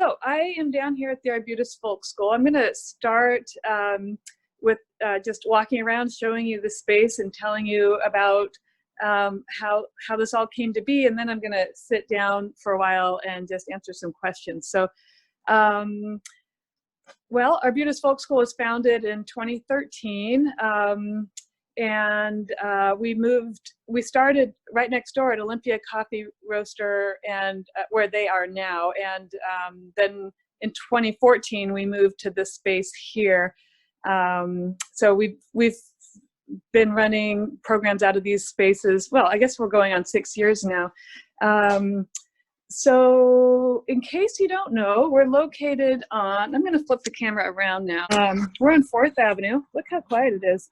So I am down here at the Arbutus Folk School. I'm going to start with just walking around, showing you the space and telling you about how this all came to be, and then I'm going to sit down for a while and just answer some questions. So, well, Arbutus Folk School was founded in 2013, and we started right next door at Olympia Coffee Roaster, and where they are now, and then in 2014 we moved to this space here. So we've been running programs out of these spaces. Well, I guess we're going on 6 years now. So in case you don't know, we're located on, I'm going to flip the camera around now. We're on 4th Avenue. Look how quiet it is.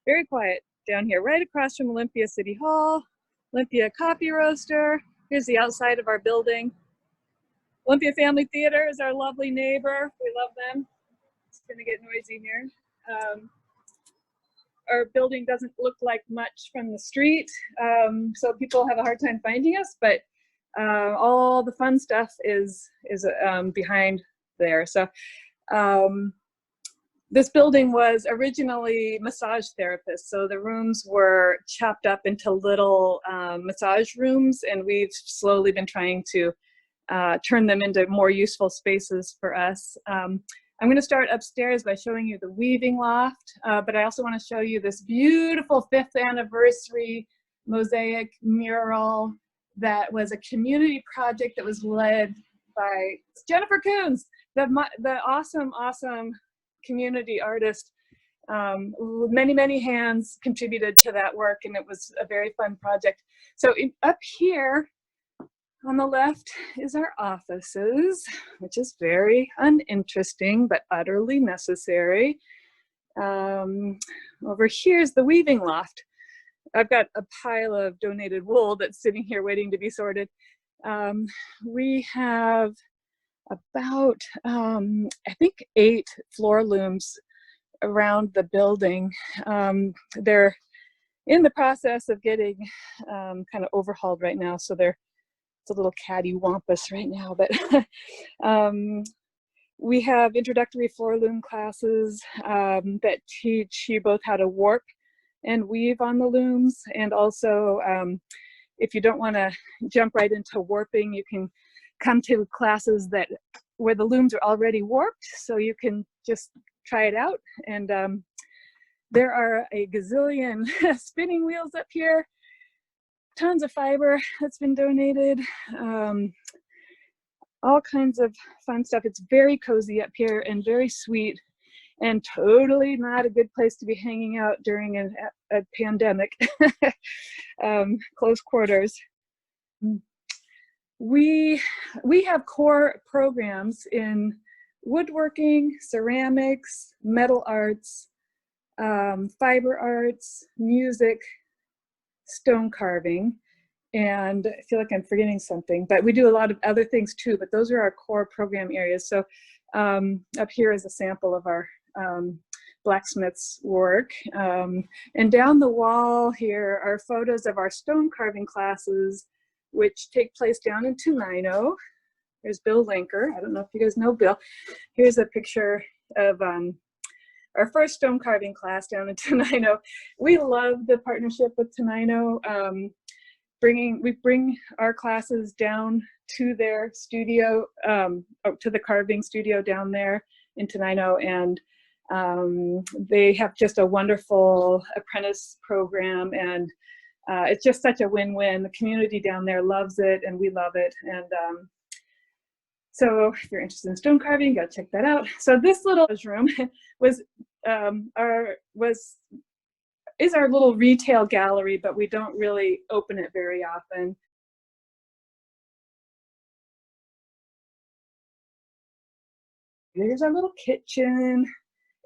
Very quiet down here, right across from Olympia City Hall, Olympia Coffee Roaster. Here's the outside of our building. Olympia Family Theater is our lovely neighbor. We love them. It's going to get noisy here. Our building doesn't look like much from the street, so people have a hard time finding us, but all the fun stuff is behind there. So this building was originally massage therapists, so the rooms were chopped up into little massage rooms, and we've slowly been trying to turn them into more useful spaces for us. I'm going to start upstairs by showing you the weaving loft, but I also want to show you this beautiful 5th anniversary mosaic mural that was a community project that was led by Jennifer Coons, the awesome community artist. Many hands contributed to that work, and it was a very fun project. So up here on the left is our offices, which is very uninteresting, but utterly necessary. Over here is the weaving loft. I've got a pile of donated wool that's sitting here waiting to be sorted. We have about, I think 8 floor looms around the building. They're in the process of getting kind of overhauled right now, so it's a little cattywampus right now, but we have introductory floor loom classes that teach you both how to warp and weave on the looms, and also if you don't want to jump right into warping, you can come to classes where the looms are already warped, so you can just try it out. And there are a gazillion spinning wheels up here. Tons of fiber that's been donated, all kinds of fun stuff. It's very cozy up here and very sweet, and totally not a good place to be hanging out during a pandemic. Close quarters. We have core programs in woodworking, ceramics, metal arts, fiber arts, music, stone carving, and I feel like I'm forgetting something, but we do a lot of other things too, but those are our core program areas. So up here is a sample of our blacksmith's work, and down the wall here are photos of our stone carving classes, which take place down in Tenino. There's Bill Linker. I don't know if you guys know Bill. Here's a picture of our first stone carving class down in Tenino. We love the partnership with Tenino. We bring our classes down to their studio, to the carving studio down there in Tenino, and they have just a wonderful apprentice program, and it's just such a win-win. The community down there loves it, and we love it. And so if you're interested in stone carving, you gotta check that out. So this little room is our little retail gallery, but we don't really open it very often. Here's our little kitchen,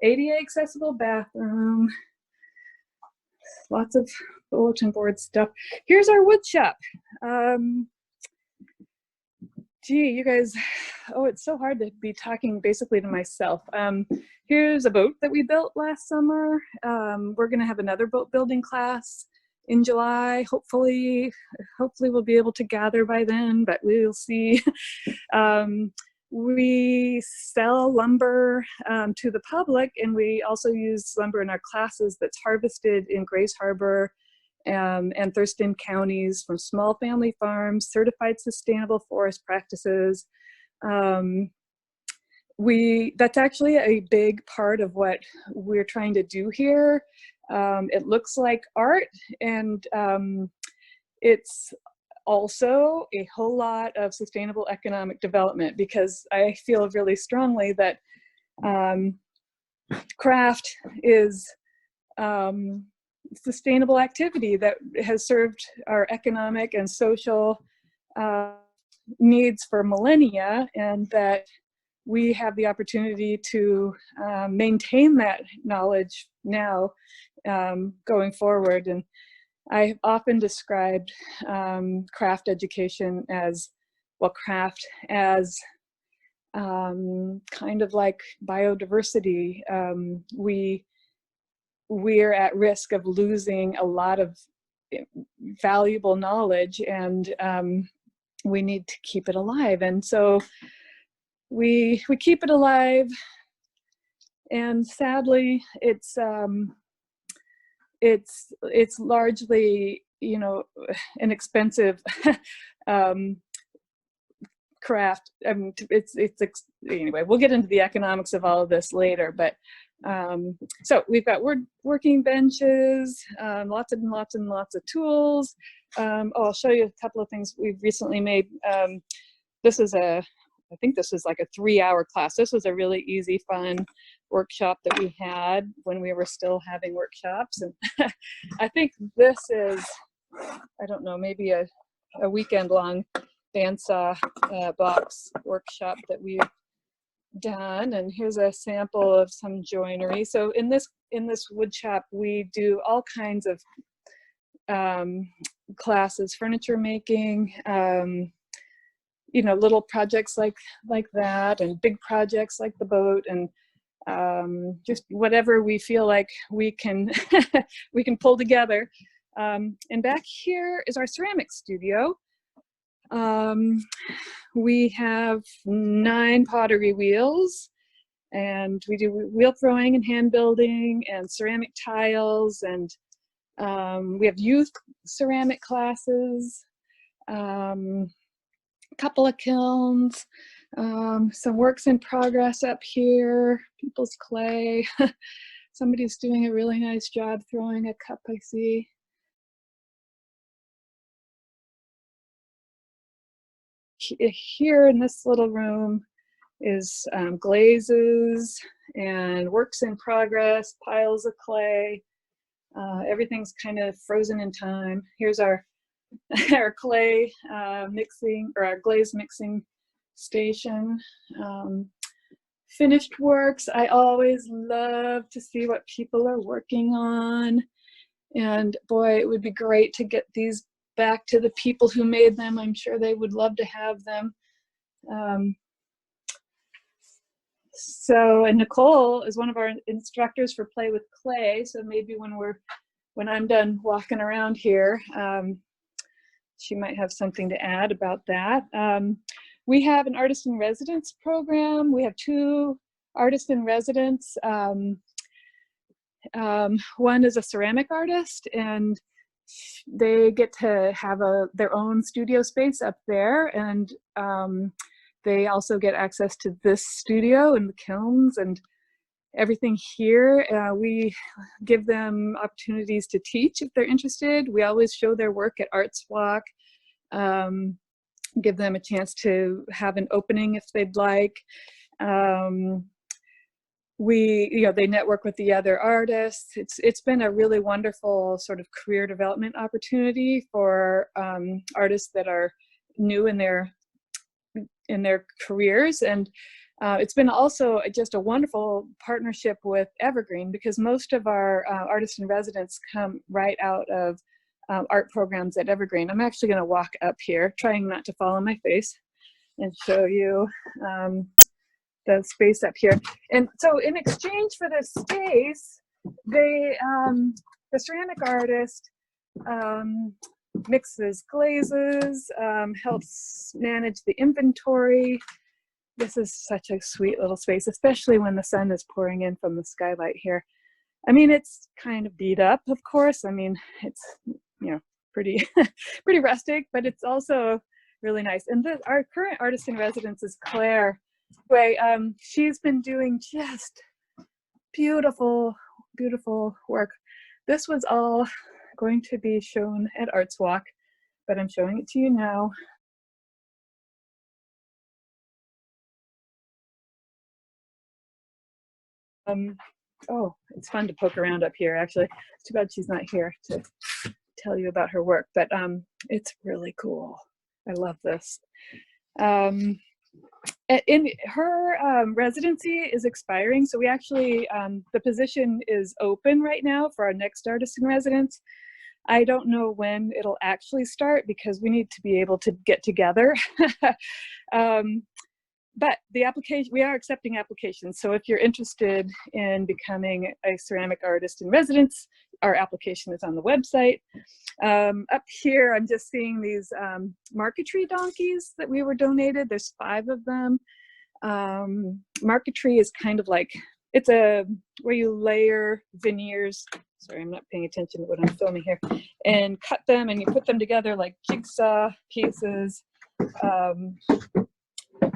ADA accessible bathroom, lots of bulletin board stuff. Here's our wood shop. Gee, you guys, oh, it's so hard to be talking basically to myself. Here's a boat that we built last summer. We're gonna have another boat building class in July. Hopefully we'll be able to gather by then, but we'll see. We sell lumber to the public, and we also use lumber in our classes that's harvested in Grays Harbor and Thurston counties from small family farms, certified sustainable forest practices. That's actually a big part of what we're trying to do here. It looks like art, and it's also a whole lot of sustainable economic development, because I feel really strongly that craft is sustainable activity that has served our economic and social needs for millennia, and that we have the opportunity to maintain that knowledge now going forward. And I've often described craft education as, well, craft as kind of like biodiversity. We're at risk of losing a lot of valuable knowledge, and we need to keep it alive. And so we keep it alive, and sadly it's largely, you know, an expensive craft. I mean, anyway, we'll get into the economics of all of this later, but so we've got working benches, lots and lots and lots of tools. I'll show you a couple of things we've recently made. I think this is like a 3-hour class. This was a really easy, fun workshop that we had when we were still having workshops. And I think this is, I don't know, maybe a weekend-long bandsaw box workshop that we've done. And here's a sample of some joinery. So in this wood shop, we do all kinds of classes, furniture making, you know, little projects like that, and big projects like the boat, and just whatever we feel like we can we can pull together. And back here is our ceramic studio. We have 9 pottery wheels, and we do wheel throwing and hand building and ceramic tiles, and we have youth ceramic classes, couple of kilns, some works in progress up here, people's clay. Somebody's doing a really nice job throwing a cup, I see. Here in this little room is glazes and works in progress, piles of clay. Everything's kind of frozen in time. Here's our clay mixing, or our glaze mixing station. Finished works, I always love to see what people are working on, and boy, it would be great to get these back to the people who made them. I'm sure they would love to have them. And Nicole is one of our instructors for Play with Clay, so maybe when I'm done walking around here, she might have something to add about that. We have an artist in residence program. We have 2 artists in residence. One is a ceramic artist, and they get to have their own studio space up there, and they also get access to this studio and the kilns and everything here. We give them opportunities to teach if they're interested. We always show their work at Arts Walk, give them a chance to have an opening if they'd like. They network with the other artists. It's been a really wonderful sort of career development opportunity for artists that are new in their careers, and it's been also just a wonderful partnership with Evergreen, because most of our artists in residence come right out of art programs at Evergreen. I'm actually going to walk up here, trying not to fall on my face, and show you the space up here. And so in exchange for this space, the ceramic artist mixes glazes, helps manage the inventory. This is such a sweet little space, especially when the sun is pouring in from the skylight here. I mean, it's kind of beat up, of course. I mean, it's, pretty, pretty rustic, but it's also really nice. And our current artist in residence is Claire. She's been doing just beautiful, beautiful work. This was all going to be shown at Arts Walk, but I'm showing it to you now. Oh, it's fun to poke around up here, actually. It's too bad she's not here to tell you about her work, but it's really cool. I love this. In her residency is expiring, so we actually, the position is open right now for our next artist in residence. I don't know when it'll actually start because we need to be able to get together. But the application, we are accepting applications. So if you're interested in becoming a ceramic artist in residence, our application is on the website. Up here, I'm just seeing these marquetry donkeys that we were donated. There's 5 of them. Marquetry is kind of like, it's where you layer veneers. Sorry, I'm not paying attention to what I'm filming here. And cut them and you put them together like jigsaw pieces.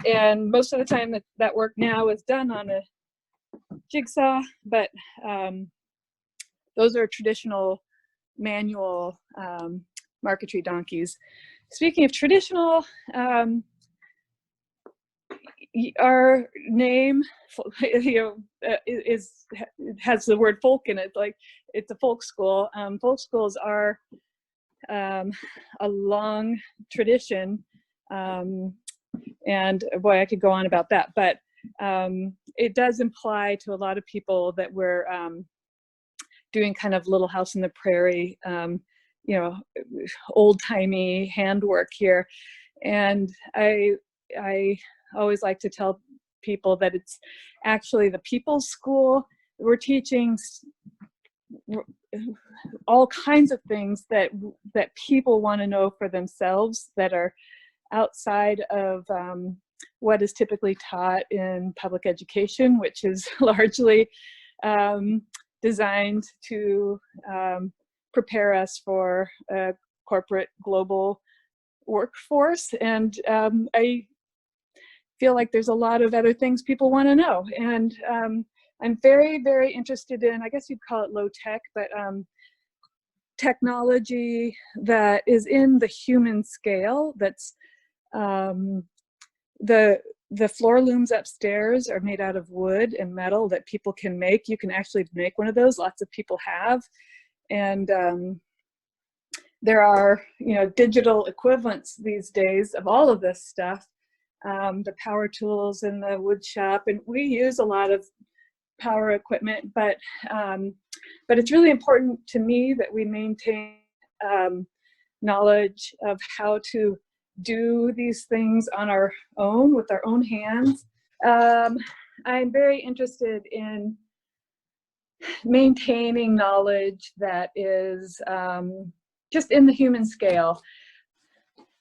And most of the time that work now is done on a jigsaw, but those are traditional manual marquetry donkeys. Speaking of traditional, our name has the word folk in it, like it's a folk school. Folk schools are a long tradition. And boy, I could go on about that, but it does imply to a lot of people that we're doing kind of Little House on the Prairie, old-timey handwork here. And I always like to tell people that it's actually the people's school. We're teaching all kinds of things that people want to know for themselves, that are outside of what is typically taught in public education, which is largely designed to prepare us for a corporate global workforce. And I feel like there's a lot of other things people want to know. And I'm very, very interested in, I guess you'd call it low tech, but technology that is in the human scale. That's the floor looms upstairs are made out of wood and metal that people can make. You can actually make one of those. Lots of people have. And there are, digital equivalents these days of all of this stuff. The power tools in the wood shop, and we use a lot of power equipment, but it's really important to me that we maintain knowledge of how to do these things on our own, with our own hands. I'm very interested in maintaining knowledge that is just in the human scale.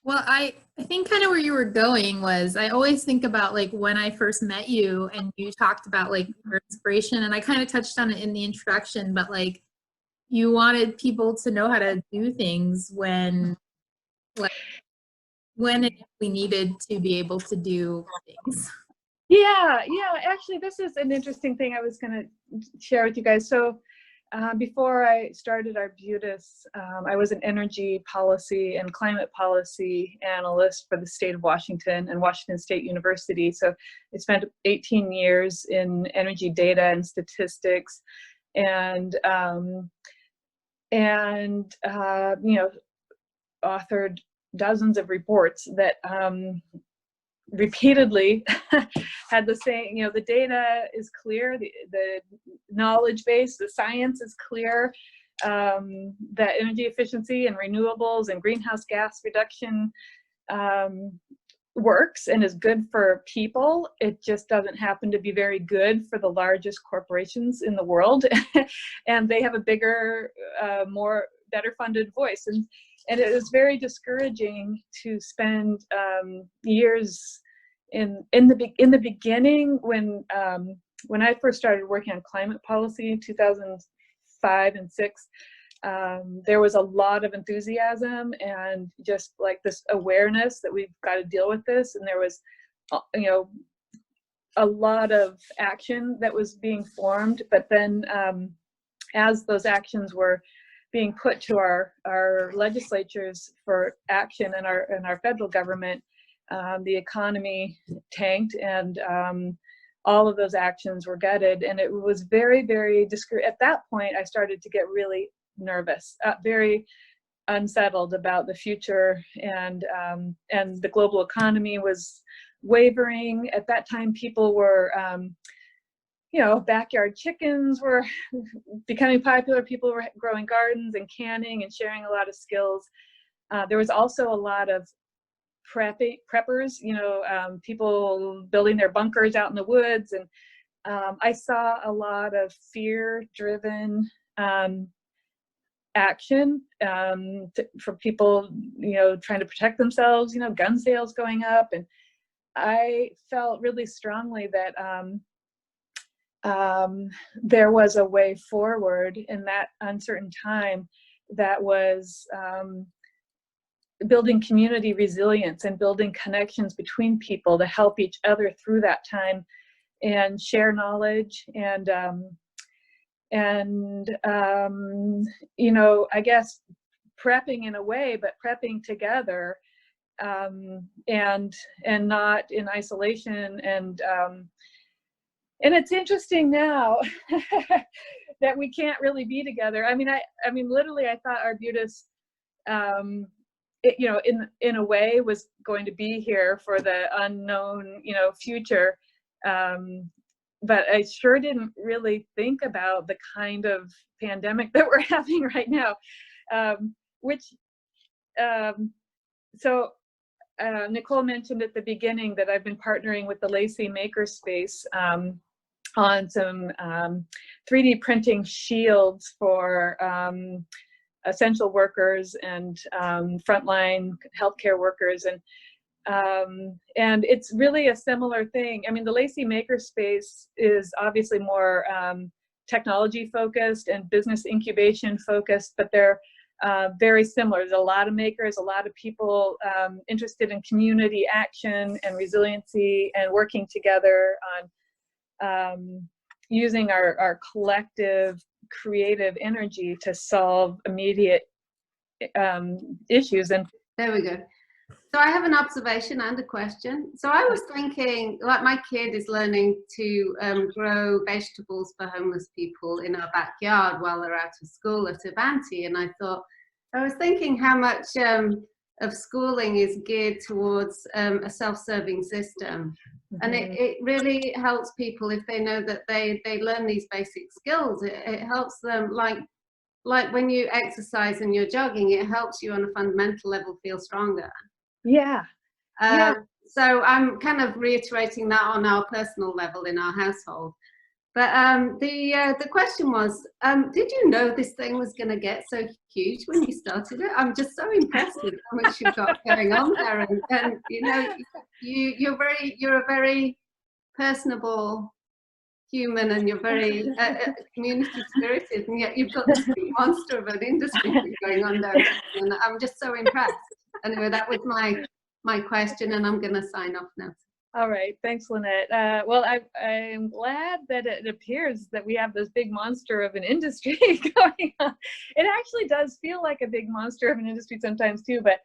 Well, I think kind of where you were going was, I always think about like when I first met you and you talked about like your inspiration, and I kind of touched on it in the introduction, but like you wanted people to know how to do things when we needed to be able to do things. Yeah, actually this is an interesting thing I was going to share with you guys. So before I started Arbutus, I was an energy policy and climate policy analyst for the state of Washington and Washington State University. So I spent 18 years in energy data and statistics, and authored dozens of reports that repeatedly had the same, the data is clear, the knowledge base, the science is clear, that energy efficiency and renewables and greenhouse gas reduction works and is good for people. It just doesn't happen to be very good for the largest corporations in the world. And they have a bigger, more better funded voice. And it was very discouraging to spend years in the beginning when I first started working on climate policy in 2005 and 6. There was a lot of enthusiasm and just like this awareness that we've got to deal with this, and there was, you know, a lot of action that was being formed. But then as those actions were being put to our legislatures for action in our federal government, the economy tanked, and all of those actions were gutted. And it was very, very discouraging. At that point, I started to get really nervous, very unsettled about the future, and the global economy was wavering. At that time, people were, you know, backyard chickens were becoming popular. People were growing gardens and canning and sharing a lot of skills. There was also a lot of preppers, you know, people building their bunkers out in the woods. And I saw a lot of fear-driven action for people, you know, trying to protect themselves, you know, gun sales going up. And I felt really strongly that there was a way forward in that uncertain time that was building community resilience and building connections between people to help each other through that time and share knowledge and you know, I guess prepping in a way, but prepping together, and not in isolation. And it's interesting now that we can't really be together. I mean, literally, I thought Arbutus, you know, in a way was going to be here for the unknown, you know, future. But I sure didn't really think about the kind of pandemic that we're having right now, so Nicole mentioned at the beginning that I've been partnering with the Lacey Maker Space on some 3D printing shields for essential workers and frontline healthcare workers, and it's really a similar thing. I mean, the Lacey Maker Space is obviously more technology focused and business incubation focused, but they're very similar. There's a lot of makers, a lot of people interested in community action and resiliency and working together on using our collective creative energy to solve immediate issues. And there we go. So I have an observation and a question. So I was thinking, like, my kid is learning to grow vegetables for homeless people in our backyard while they're out of school at Avanti. And I was thinking how much of schooling is geared towards a self-serving system. Mm-hmm. And it really helps people if they know that they learn these basic skills. It helps them, like when you exercise and you're jogging, it helps you on a fundamental level feel stronger. Yeah. So I'm kind of reiterating that on our personal level in our household. But the question was, did you know this thing was going to get so huge when you started it? I'm just so impressed with how much you've got going on there, and you know, you're a very personable human, and you're very community spirited, and yet you've got this big monster of an industry going on there, and I'm just so impressed. Anyway, that was my question, and I'm going to sign off now. All right, thanks, Lynette. Well, I'm glad that it appears that we have this big monster of an industry going on. It actually does feel like a big monster of an industry sometimes too, but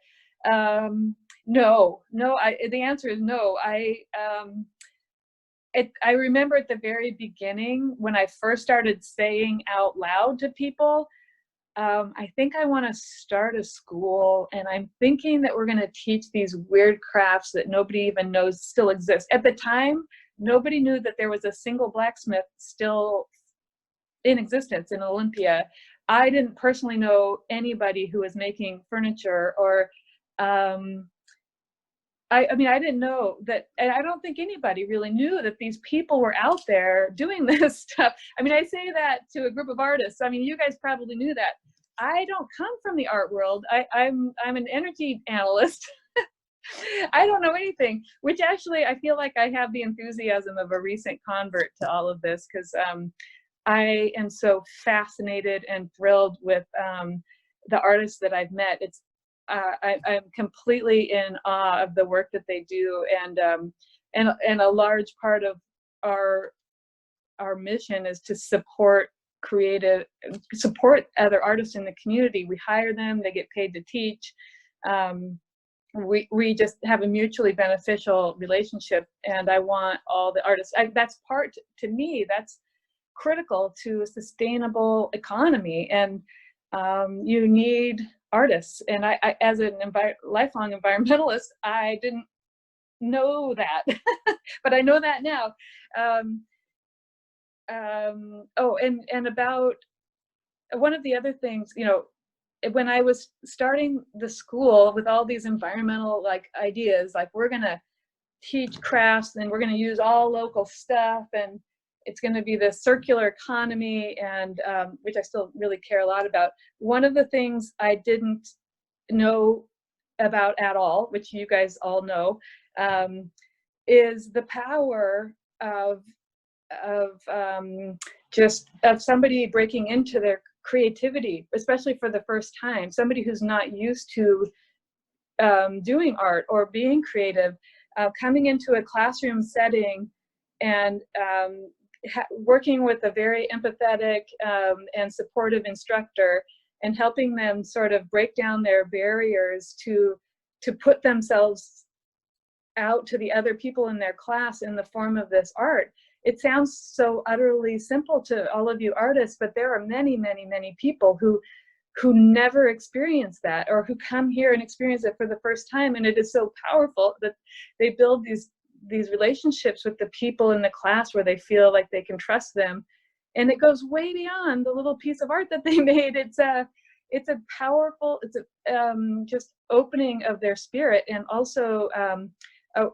no. The answer is no. I remember at the very beginning when I first started saying out loud to people, I think I want to start a school, and I'm thinking that we're going to teach these weird crafts that nobody even knows still exist. At the time, nobody knew that there was a single blacksmith still in existence in Olympia. I didn't personally know anybody who was making furniture, or I mean, I didn't know that, and I don't think anybody really knew that these people were out there doing this stuff. I mean, I say that to a group of artists. I mean, you guys probably knew that. I don't come from the art world. I'm an energy analyst. I don't know anything, which actually I feel like I have the enthusiasm of a recent convert to all of this, because I am so fascinated and thrilled with the artists that I've met. It's I'm completely in awe of the work that they do, and a large part of our mission is to support other artists in the community. We hire them, they get paid to teach. We just have a mutually beneficial relationship, and I want all the artists, that's part, to me, that's critical to a sustainable economy, and you need artists. And I as a lifelong environmentalist, I didn't know that, but I know that now. Oh, and about one of the other things, you know, when I was starting the school with all these environmental ideas, like we're gonna teach crafts and we're gonna use all local stuff, and it's gonna be the circular economy, and which I still really care a lot about. One of the things I didn't know about at all, which you guys all know, is the power of somebody breaking into their creativity, especially for the first time, somebody who's not used to doing art or being creative, coming into a classroom setting and working with a very empathetic and supportive instructor, and helping them sort of break down their barriers to put themselves out to the other people in their class in the form of this art. It sounds so utterly simple to all of you artists, but there are many, many, many people who never experience that, or who come here and experience it for the first time. And it is so powerful that they build these relationships with the people in the class where they feel like they can trust them. And it goes way beyond the little piece of art that they made. It's a powerful, it's a just opening of their spirit, and also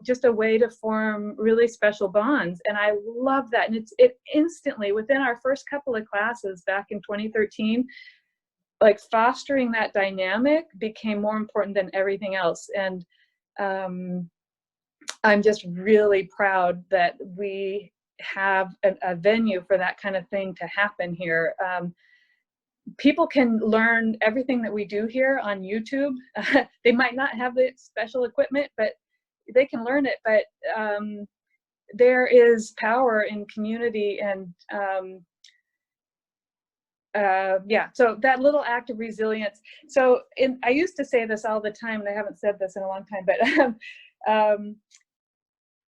just a way to form really special bonds. And I love that. And it instantly, within our first couple of classes back in 2013, like fostering that dynamic became more important than everything else. And I'm just really proud that we have a venue for that kind of thing to happen here. People can learn everything that we do here on YouTube. They might not have the special equipment, but they can learn it. But there is power in community, and yeah, so that little act of resilience. So I used to say this all the time, and I haven't said this in a long time, but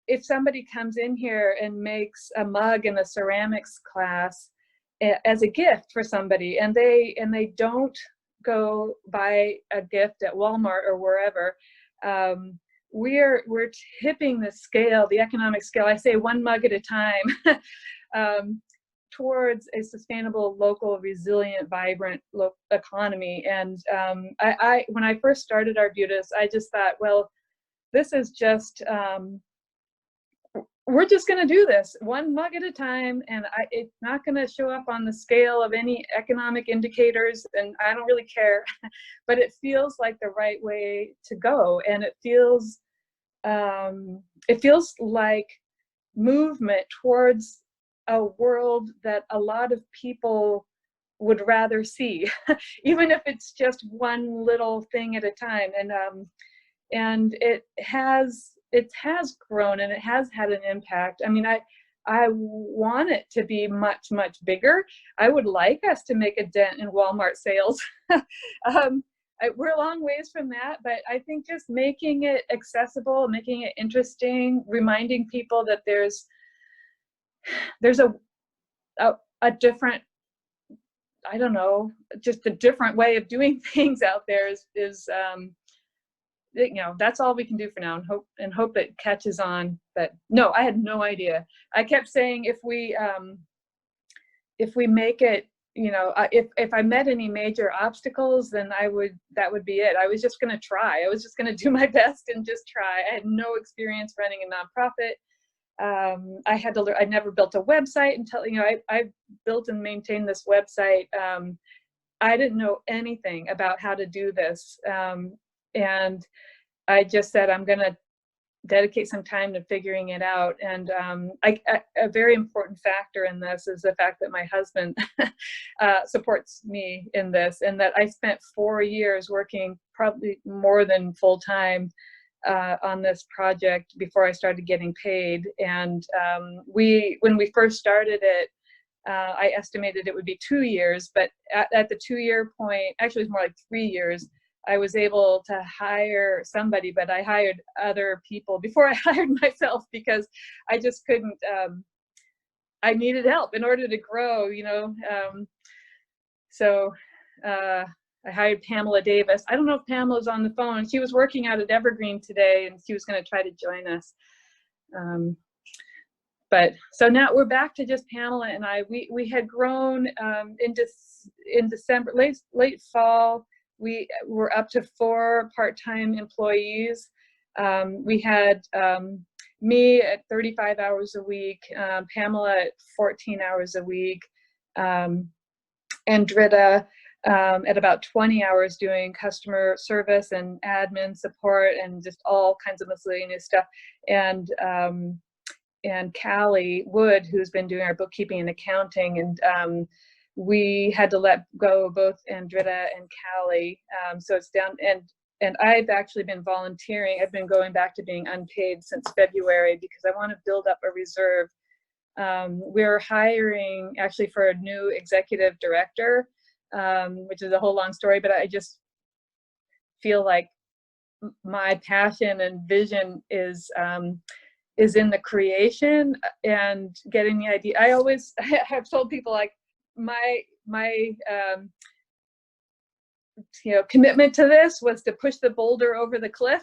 if somebody comes in here and makes a mug in a ceramics class as a gift for somebody, and they don't go buy a gift at Walmart or wherever, we're tipping the scale, the economic scale. I say one mug at a time, towards a sustainable, local, resilient, vibrant economy. And when I first started Arbutus, I just thought, well, this is just, we're just going to do this one mug at a time, and it's not going to show up on the scale of any economic indicators, and I don't really care. But it feels like the right way to go, and it feels like movement towards a world that a lot of people would rather see, even if it's just one little thing at a time. And it has grown, and it has had an impact. I mean, I want it to be much, much bigger. I would like us to make a dent in Walmart sales. We're a long ways from that, but I think just making it accessible, making it interesting, reminding people that there's a different, I don't know, just a different way of doing things out there is you know, that's all we can do for now, and hope it catches on. But no, I had no idea. I kept saying if we make it, you know, if I met any major obstacles, then that would be it. I was just going to try. I was just going to do my best and just try. I had no experience running a nonprofit. I had to learn. I never built a website until, you know, I built and maintained this website I didn't know anything about how to do this. And I just said, I'm going to dedicate some time to figuring it out. And a very important factor in this is the fact that my husband supports me in this, and that I spent 4 years working, probably more than full time, on this project before I started getting paid. And when we first started it, I estimated it would be 2 years, but at the 2-year point, actually it was more like 3 years, I was able to hire somebody, but I hired other people before I hired myself, because I just couldn't, I needed help in order to grow, you know. So I hired Pamela Davis. I don't know if Pamela's on the phone. She was working out at Evergreen today, and she was going to try to join us. But so now we're back to just Pamela and I. We had grown in December, late fall. We were up to 4 part-time employees. We had me at 35 hours a week, Pamela at 14 hours a week, and Dritta at about 20 hours doing customer service and admin support and just all kinds of miscellaneous stuff. And Callie Wood, who's been doing our bookkeeping and accounting, and we had to let go both Andretta and Callie, so it's down. And I've actually been volunteering. I've been going back to being unpaid since February because I want to build up a reserve. We're hiring actually for a new executive director, which is a whole long story, but I just feel like my passion and vision is in the creation and getting the idea. I always have told people, like, my commitment to this was to push the boulder over the cliff,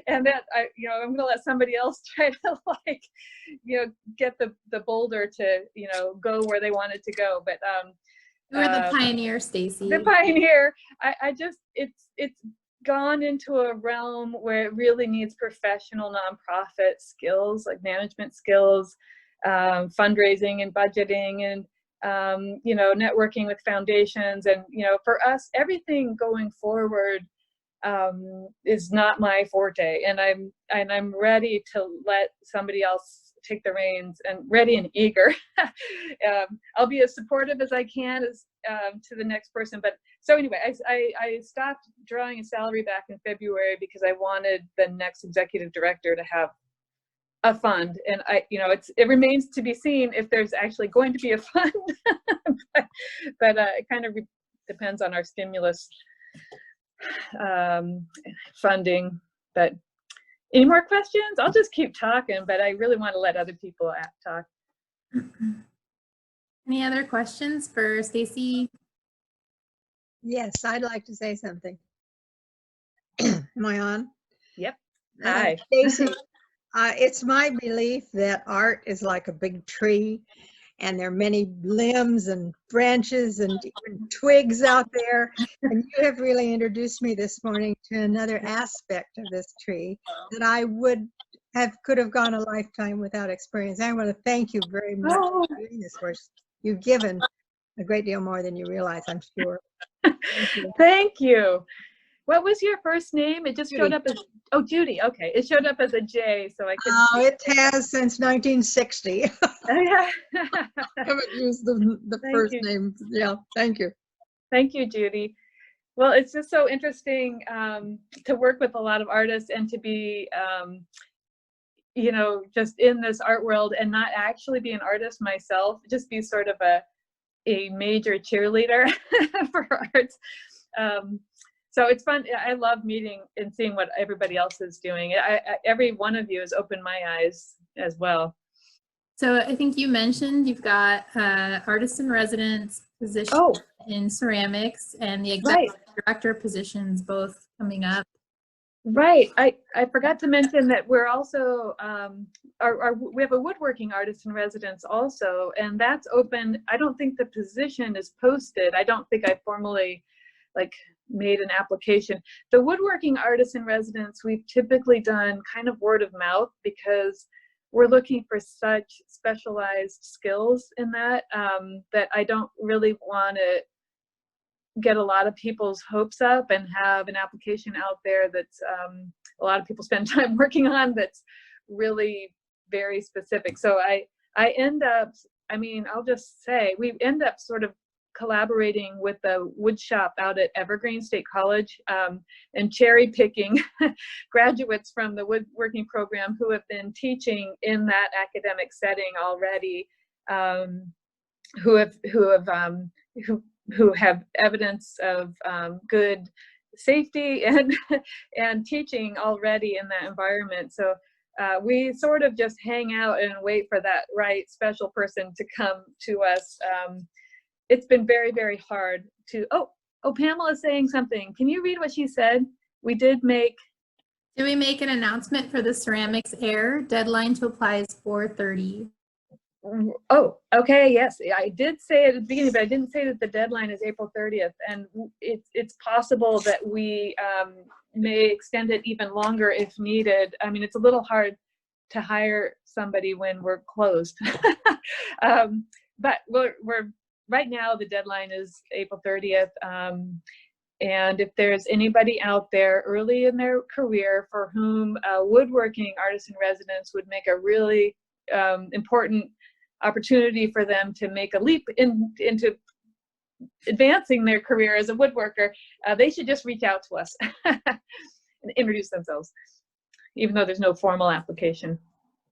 and that I'm going to let somebody else try to get the boulder to go where they want it to go. But you were the pioneer, Stacey. The pioneer. I just it's gone into a realm where it really needs professional nonprofit skills, like management skills, fundraising and budgeting, and networking with foundations. And for us, everything going forward is not my forte, and I'm ready to let somebody else take the reins, and ready and eager. I'll be as supportive as I can to the next person. But so anyway, I stopped drawing a salary back in February because I wanted the next executive director to have a fund, and it remains to be seen if there's actually going to be a fund. but it kind of depends on our stimulus funding. But any more questions? I'll just keep talking, but I really want to let other people talk. Any other questions for Stacey? Yes, I'd like to say something. Am I on? Yep. Hi. Stacey, it's my belief that art is like a big tree, and there are many limbs and branches and even twigs out there. And you have really introduced me this morning to another aspect of this tree that I could have gone a lifetime without experience. I want to thank you very much for doing this for us. You've given a great deal more than you realize, I'm sure. Thank you. Thank you. What was your first name? It just Judy. showed up as, Judy. Okay. It showed up as a J, so I couldn't. Oh, it has since 1960. I haven't used the first name. Yeah, thank you. Thank you, Judy. Well, it's just so interesting to work with a lot of artists and to be, just in this art world and not actually be an artist myself, just be sort of a major cheerleader for arts. So it's fun. I love meeting and seeing what everybody else is doing. Every one of you has opened my eyes as well. So I think you mentioned you've got artist in residence position in ceramics and the executive director positions both coming up. Right. I forgot to mention that we're also, we have a woodworking artist in residence also, and that's open. I don't think the position is posted. I don't think I formally made an application. The woodworking artist in residence, we've typically done kind of word of mouth because we're looking for such specialized skills in that, that I don't really want to get a lot of people's hopes up and have an application out there that's a lot of people spend time working on, that's really very specific. So I end up, I mean, I'll just say, we end up sort of collaborating with the wood shop out at Evergreen State College, and cherry picking graduates from the woodworking program who have been teaching in that academic setting already, who have evidence of good safety and teaching already in that environment. So we sort of just hang out and wait for that right special person to come to us. It's been very, very hard to, oh, Pamela's saying something. Can you read what she said? Did we make an announcement for the ceramics air? Deadline to apply is 4:30. Oh, okay, yes. I did say it at the beginning, but I didn't say that the deadline is April 30th. And it's possible that we may extend it even longer if needed. I mean, it's a little hard to hire somebody when we're closed. But we're right now, the deadline is April 30th. And if there's anybody out there early in their career for whom woodworking artist in residence would make a really important opportunity for them to make a leap into advancing their career as a woodworker, they should just reach out to us and introduce themselves, even though there's no formal application.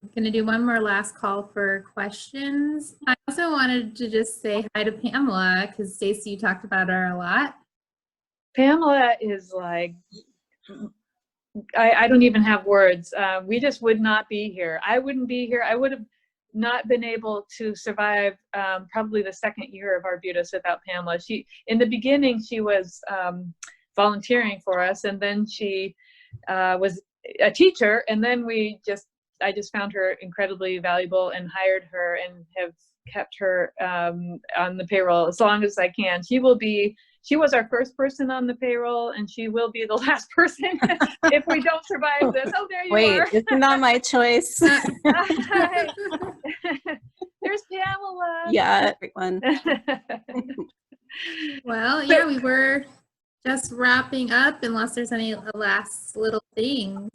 I'm going to do one more last call for questions. I also wanted to just say hi to Pamela, because Stacey, you talked about her a lot. Pamela is like, I don't even have words. We just would not be here. I wouldn't be here. I would have not been able to survive probably the second year of Arbutus without Pamela. In the beginning, she was volunteering for us, and then she was a teacher, and then I just found her incredibly valuable and hired her and have kept her on the payroll as long as I can. She was our first person on the payroll, and she will be the last person if we don't survive this. Oh, there you are. Wait, isn't that my choice? There's Pamela. Yeah, everyone. Well, yeah, we were just wrapping up, unless there's any last little things.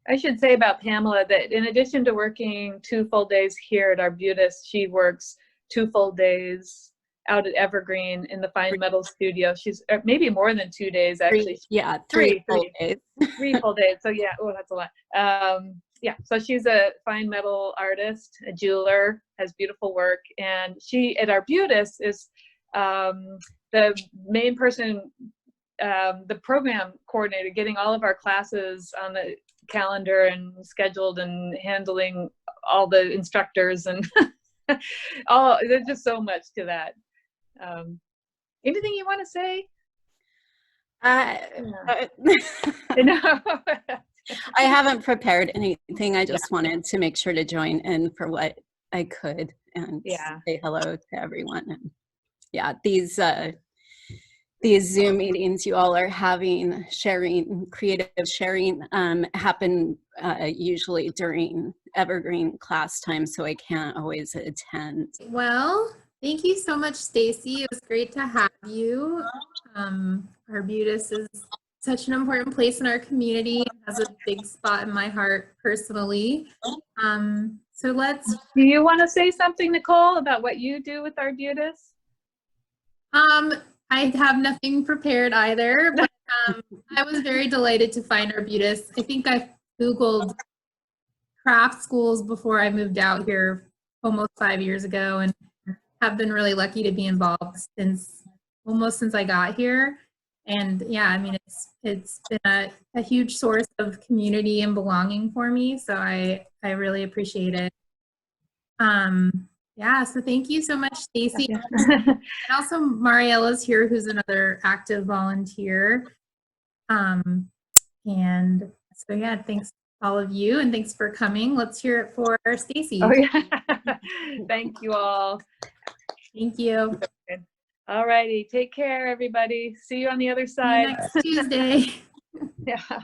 I should say about Pamela that in addition to working 2 full days here at Arbutus, she works 2 full days out at Evergreen in the fine metal studio. She's maybe more than 2 days actually. Three full days. 3 full days. So yeah, oh, that's a lot. Yeah, so she's a fine metal artist, a jeweler, has beautiful work, and she at Arbutus is the main person, the program coordinator, getting all of our classes on the calendar and scheduled and handling all the instructors and there's just so much to that. Anything you want to say? No. I haven't prepared anything. I just wanted to make sure to join in for what I could and say hello to everyone. And yeah, these Zoom meetings you all are having, creative sharing, happen usually during Evergreen class time, so I can't always attend. Well, thank you so much, Stacey. It was great to have you. Arbutus is such an important place in our community. It has a big spot in my heart personally. So let's. Do you want to say something, Nicole, about what you do with Arbutus? I have nothing prepared either, but I was very delighted to find Arbutus. I think I Googled craft schools before I moved out here almost 5 years ago, and have been really lucky to be involved since I got here. And yeah, I mean, it's been a huge source of community and belonging for me. So I really appreciate it. Yeah, so thank you so much, Stacey. And also Mariella's here, who's another active volunteer. And so yeah, thanks all of you, and thanks for coming. Let's hear it for Stacey. Oh yeah. Thank you all. Thank you. All righty, take care everybody. See you on the other side. See you next Tuesday. Yeah.